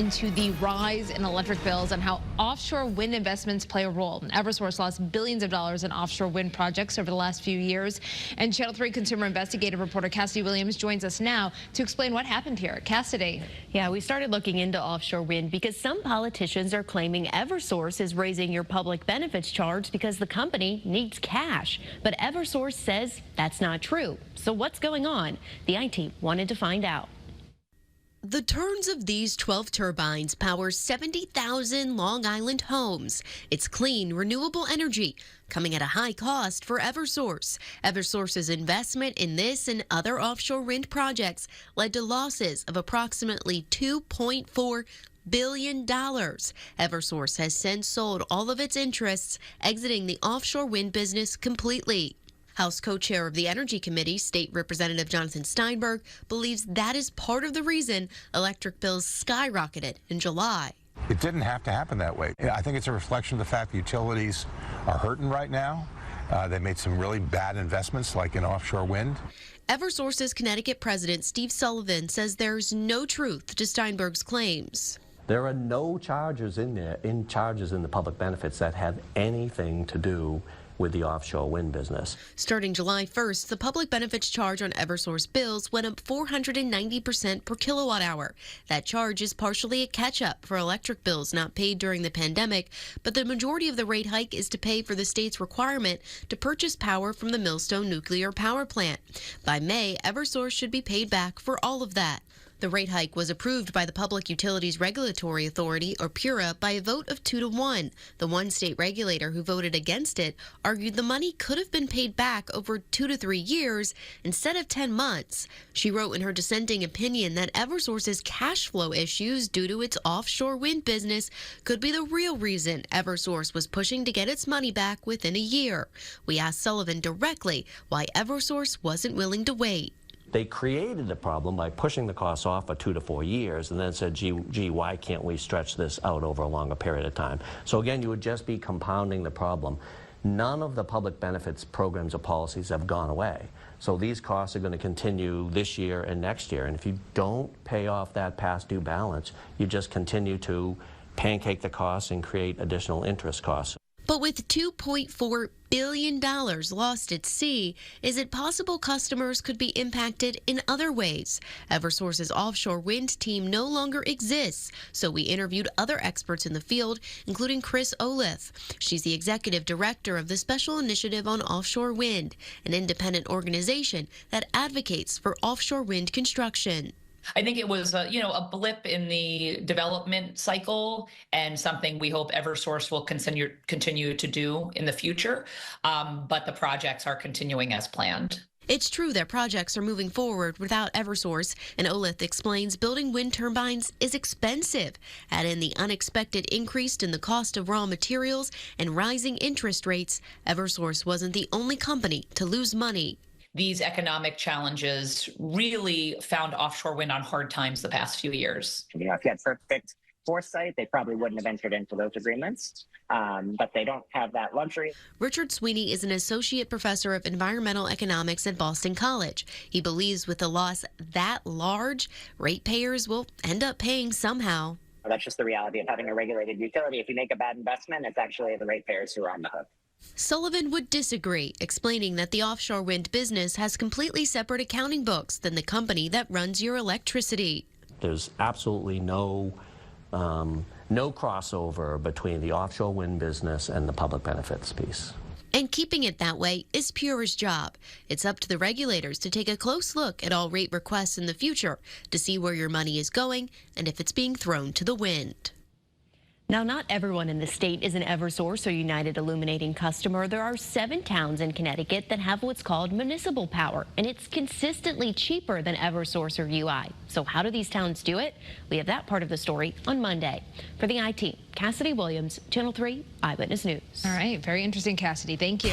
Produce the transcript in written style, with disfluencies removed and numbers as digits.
Into the rise in electric bills and how offshore wind investments play a role. Eversource lost billions of dollars in offshore wind projects over the last few years. And Channel 3 consumer investigative reporter Cassidy Williams joins us now to explain what happened here. Cassidy. Yeah, we started looking into offshore wind because some politicians are claiming Eversource is raising your public benefits charge because the company needs cash. But Eversource says that's not true. So what's going on? The IT wanted to find out. The turns of these 12 turbines power 70,000 Long Island homes. It's clean, renewable energy coming at a high cost for Eversource. Eversource's investment in this and other offshore wind projects led to losses of approximately $2.4 billion. Eversource has since sold all of its interests, exiting the offshore wind business completely. House co-chair of the Energy Committee, State Representative Jonathan Steinberg, believes that is part of the reason electric bills skyrocketed in July. It didn't have to happen that way. I think it's a reflection of the fact the utilities are hurting right now. They made some really bad investments like in offshore wind. Eversource's Connecticut president, Steve Sullivan, says there's no truth to Steinberg's claims. There are no charges in there, charges in the public benefits that have anything to do with the offshore wind business. Starting July 1st, the public benefits charge on Eversource bills went up 490% per kilowatt hour. That charge is partially a catch-up for electric bills not paid during the pandemic, but the majority of the rate hike is to pay for the state's requirement to purchase power from the Millstone nuclear power plant. By May, Eversource should be paid back for all of that. The rate hike was approved by the Public Utilities Regulatory Authority, or PURA, by a vote of 2-1. The one state regulator who voted against it argued the money could have been paid back over 2 to 3 years instead of 10 months. She wrote in her dissenting opinion that Eversource's cash flow issues due to its offshore wind business could be the real reason Eversource was pushing to get its money back within a year. We asked Sullivan directly why Eversource wasn't willing to wait. They created the problem by pushing the costs off for 2 to 4 years and then said, gee, why can't we stretch this out over a longer period of time? So again, you would just be compounding the problem. None of the public benefits programs or policies have gone away. So these costs are going to continue this year and next year. And if you don't pay off that past due balance, you just continue to pancake the costs and create additional interest costs. But with $2.4 billion lost at sea, is it possible customers could be impacted in other ways? Eversource's offshore wind team no longer exists, so we interviewed other experts in the field, including Chris Olith. She's the executive director of the Special Initiative on Offshore Wind, an independent organization that advocates for offshore wind construction. I think it was a blip in the development cycle and something we hope Eversource will continue to do in the future. But the projects are continuing as planned. It's true their projects are moving forward without Eversource, and Olith explains building wind turbines is expensive. Add in the unexpected increase in the cost of raw materials and rising interest rates, Eversource wasn't the only company to lose money. These economic challenges really found offshore wind on hard times the past few years. If you had perfect foresight, they probably wouldn't have entered into those agreements, but they don't have that luxury. Richard Sweeney is an associate professor of environmental economics at Boston College. He believes with a loss that large, ratepayers will end up paying somehow. That's just the reality of having a regulated utility. If you make a bad investment, it's actually the ratepayers who are on the hook. Sullivan would disagree, explaining that the offshore wind business has completely separate accounting books than the company that runs your electricity. There's absolutely no crossover between the offshore wind business and the public benefits piece. And keeping it that way is PURA's job. It's up to the regulators to take a close look at all rate requests in the future to see where your money is going and if it's being thrown to the wind. Now, not everyone in the state is an Eversource or United Illuminating customer. There are 7 towns in Connecticut that have what's called municipal power, and it's consistently cheaper than Eversource or UI. So how do these towns do it? We have that part of the story on Monday. For the IT, Cassidy Williams, Channel 3 Eyewitness News. All right, very interesting, Cassidy. Thank you.